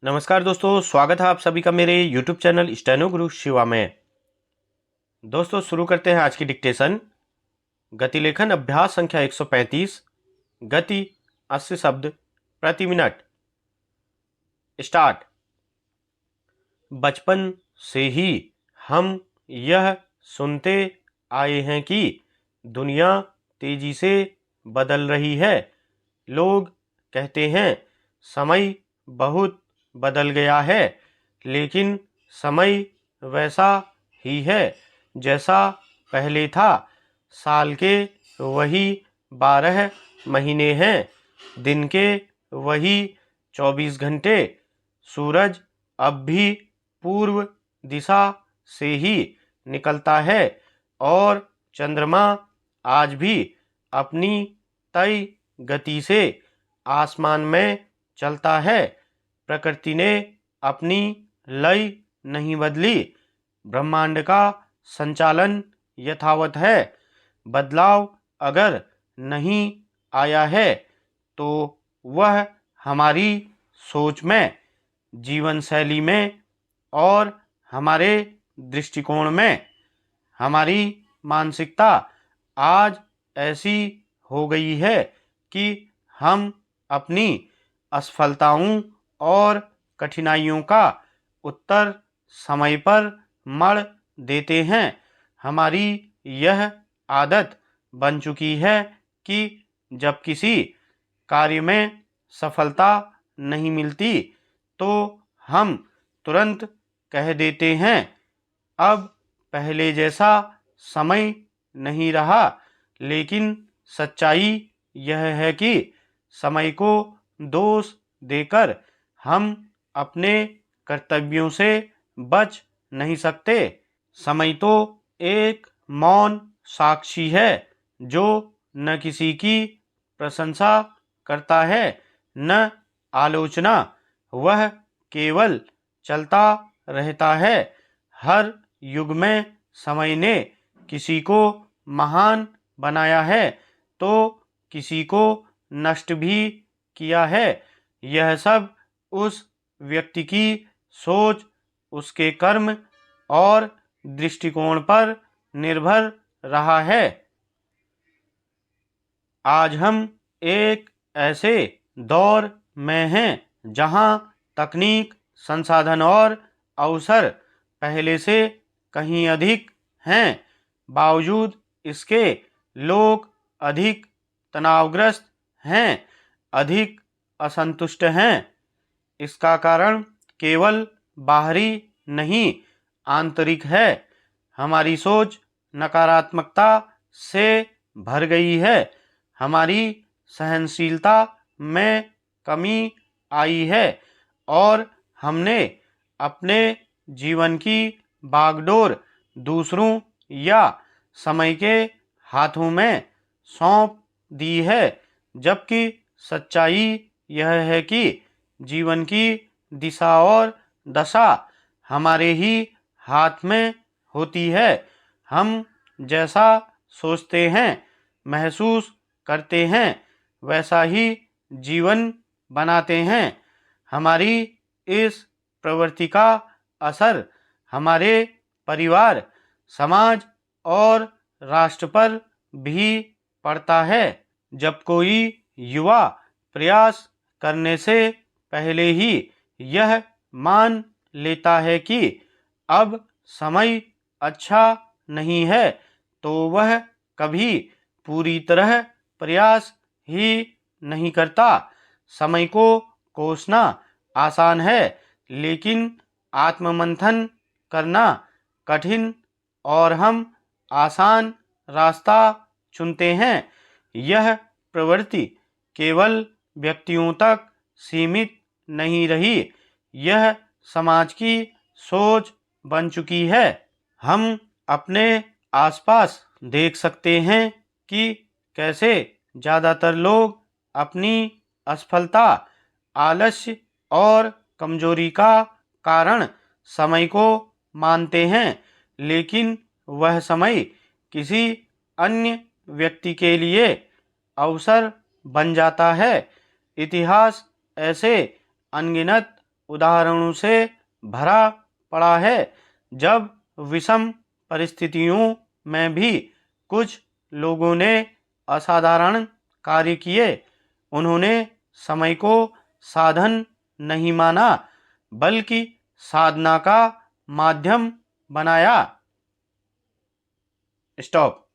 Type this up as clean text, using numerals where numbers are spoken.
नमस्कार दोस्तों, स्वागत है आप सभी का मेरे YouTube चैनल स्टेनो गुरु शिवा में। दोस्तों शुरू करते हैं आज की डिक्टेशन। गति लेखन अभ्यास संख्या 135। गति 80 शब्द प्रति मिनट। स्टार्ट। बचपन से ही हम यह सुनते आए हैं कि दुनिया तेजी से बदल रही है। लोग कहते हैं समय बहुत बदल गया है, लेकिन समय वैसा ही है जैसा पहले था। साल के वही 12 महीने हैं, दिन के वही 24 घंटे। सूरज अब भी पूर्व दिशा से ही निकलता है और चंद्रमा आज भी अपनी तय गति से आसमान में चलता है। प्रकृति ने अपनी लय नहीं बदली। ब्रह्मांड का संचालन यथावत है। बदलाव अगर नहीं आया है तो वह हमारी सोच में, जीवन शैली में और हमारे दृष्टिकोण में। हमारी मानसिकता आज ऐसी हो गई है कि हम अपनी असफलताओं और कठिनाइयों का उत्तर समय पर मढ़ देते हैं। हमारी यह आदत बन चुकी है कि जब किसी कार्य में सफलता नहीं मिलती तो हम तुरंत कह देते हैं, अब पहले जैसा समय नहीं रहा। लेकिन सच्चाई यह है कि समय को दोष देकर हम अपने कर्तव्यों से बच नहीं सकते। समय तो एक मौन साक्षी है जो न किसी की प्रशंसा करता है न आलोचना। वह केवल चलता रहता है। हर युग में समय ने किसी को महान बनाया है तो किसी को नष्ट भी किया है। यह सब उस व्यक्ति की सोच, उसके कर्म और दृष्टिकोण पर निर्भर रहा है। आज हम एक ऐसे दौर में हैं जहां तकनीक, संसाधन और अवसर पहले से कहीं अधिक हैं। बावजूद इसके लोग अधिक तनावग्रस्त हैं, अधिक असंतुष्ट हैं। इसका कारण केवल बाहरी नहीं, आंतरिक है। हमारी सोच नकारात्मकता से भर गई है। हमारी सहनशीलता में कमी आई है और हमने अपने जीवन की बागडोर दूसरों या समय के हाथों में सौंप दी है। जबकि सच्चाई यह है कि जीवन की दिशा और दशा हमारे ही हाथ में होती है। हम जैसा सोचते हैं, महसूस करते हैं, वैसा ही जीवन बनाते हैं। हमारी इस प्रवृत्ति का असर हमारे परिवार, समाज और राष्ट्र पर भी पड़ता है। जब कोई युवा प्रयास करने से पहले ही यह मान लेता है कि अब समय अच्छा नहीं है तो वह कभी पूरी तरह प्रयास ही नहीं करता। समय को कोसना आसान है, लेकिन आत्ममंथन करना कठिन और हम आसान रास्ता चुनते हैं। यह प्रवृत्ति केवल व्यक्तियों तक सीमित नहीं रही, यह समाज की सोच बन चुकी है। हम अपने आसपास देख सकते हैं कि कैसे ज़्यादातर लोग अपनी असफलता, आलस्य और कमजोरी का कारण समय को मानते हैं, लेकिन वह समय किसी अन्य व्यक्ति के लिए अवसर बन जाता है। इतिहास ऐसे अनगिनत उदाहरणों से भरा पड़ा है जब विषम परिस्थितियों में भी कुछ लोगों ने असाधारण कार्य किए। उन्होंने समय को साधन नहीं माना बल्कि साधना का माध्यम बनाया। स्टॉप।